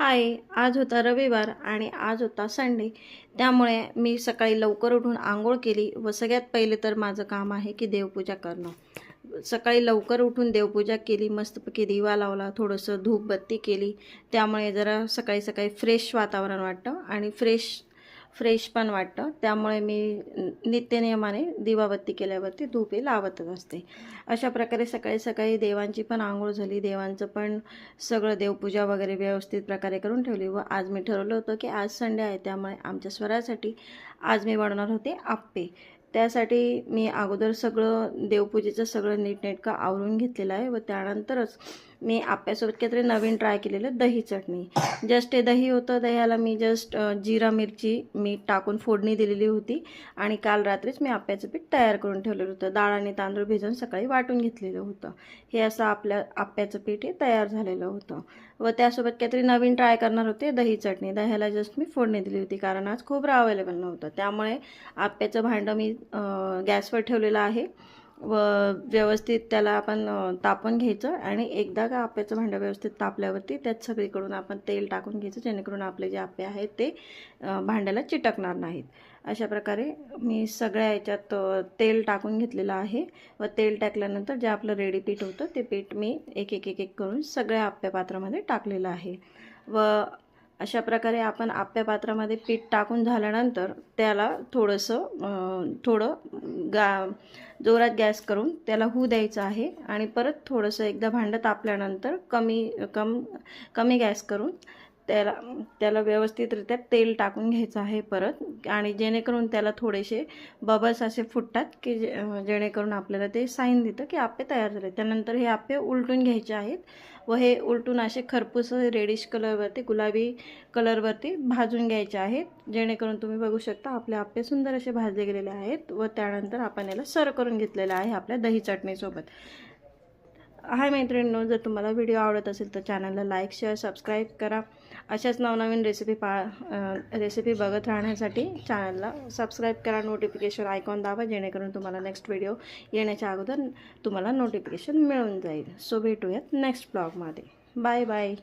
हाय, आज होता रविवार आणि आज होता संडे. त्यामुळे मी सकाळी लवकर उठून अंघोळ केली व सगळ्यात पहिले तर माझं काम आहे की देवपूजा करणं. सकाळी लवकर उठून देवपूजा केली, मस्तपैकी दिवा लावला, थोडंसं धूपबत्ती केली. त्यामुळे जरा सकाळी सकाळी फ्रेश वातावरण वाटतं आणि फ्रेश पण वाटतं. त्यामुळे मी नित्यनियमाने दिवाबत्ती केल्यावरती धूप हे लावतच असते. अशा प्रकारे सकाळी सकाळी देवांची पण आंघोळ झाली, देवांचं पण सगळं देवपूजा वगैरे व्यवस्थित प्रकारे करून ठेवली. व आज मी ठरवलं होतं की आज संडे आहे, त्यामुळे आमच्या स्वरासाठी आज मी बनवणार होते आप्पे. त्यासाठी मी अगोदर सगळं देवपूजेचं सगळं नीटनेटकं आवरून घेतलेलं आहे व त्यानंतरच मी आप्यासोबत काहीतरी नवीन ट्राय केलेलं दही चटणी. जस्ट हे दही होतं, दह्याला मी जस्ट जिरा मिरची मीठ टाकून फोडणी दिलेली होती आणि काल रात्रीच मी आप्याचं पीठ तयार करून ठेवलेलं होतं. डाळ आणि तांदूळ भिजवून सकाळी वाटून घेतलेलं होतं. हे असं आपल्या आप्याचं पीठ हे तयार झालेलं होतं व त्यासोबत काहीतरी नवीन ट्राय करणार होते दही चटणी. दह्याला जस्ट मी फोडणी दिली होती कारण आज खोबरं अवेलेबल नव्हतं. त्यामुळे आप्याचं भांडं मी गॅसवर ठेवलेलं आहे व व्यवस्थित त्याला आपण तापून घ्यायचं आणि एकदा का आप्याचं भांडं व्यवस्थित तापल्यावरती त्यात सगळीकडून आपण तेल टाकून घ्यायचं, जेणेकरून आपले जे आप्पे आहेत ते भांड्याला चिटकणार नाहीत. अशा प्रकारे मी सगळ्या याच्यात तेल टाकून घेतलेलं आहे व तेल टाकल्यानंतर जे आपलं रेडी पीठ होतं ते पीठ मी एक एक एक एक करून सगळ्या आप्या पात्रामध्ये टाकलेलं आहे. व अशा प्रकारे आपण आप्या पात्रामध्ये पीठ टाकून झाल्यानंतर त्याला थोडं जोरात गॅस करून त्याला होऊ द्यायचं आहे आणि परत थोडंसं एकदा भांडं तापल्यानंतर कमी गॅस करून त्याला व्यवस्थितरित्या तेल टाकून घ्यायचं आहे परत, आणि जेणेकरून त्याला थोडेसे बबल्स असे फुटतात की जेणेकरून आपल्याला ते साईन देतं की आप्पे तयार झाले. त्यानंतर हे आप्पे उलटून घ्यायचे आहेत व हे उलटून असे खरपूस रेडिश कलरवरती, गुलाबी कलरवरती भाजून घ्यायचे आहेत, जेणेकरून तुम्ही बघू शकता आपले आप्पे सुंदर असे भाजले गेलेले आहेत. व त्यानंतर आपण याला सर्व करून घेतलेलं आहे आपल्या दही चटणीसोबत. हाय मैत्रिणींनो, जर तुम्हाला व्हिडिओ आवडत असेल तर चॅनलला लाईक, शेअर, सबस्क्राईब करा. अशाच नवनवीन रेसिपी बघत राहण्यासाठी चॅनलला सबस्क्राईब करा, नोटिफिकेशन आयकॉन दाबा, जेणेकरून तुम्हाला नेक्स्ट व्हिडिओ येण्याच्या अगोदर तुम्हाला नोटिफिकेशन मिळून जाईल. सो भेटूयात नेक्स्ट ब्लॉगमध्ये. Bye bye.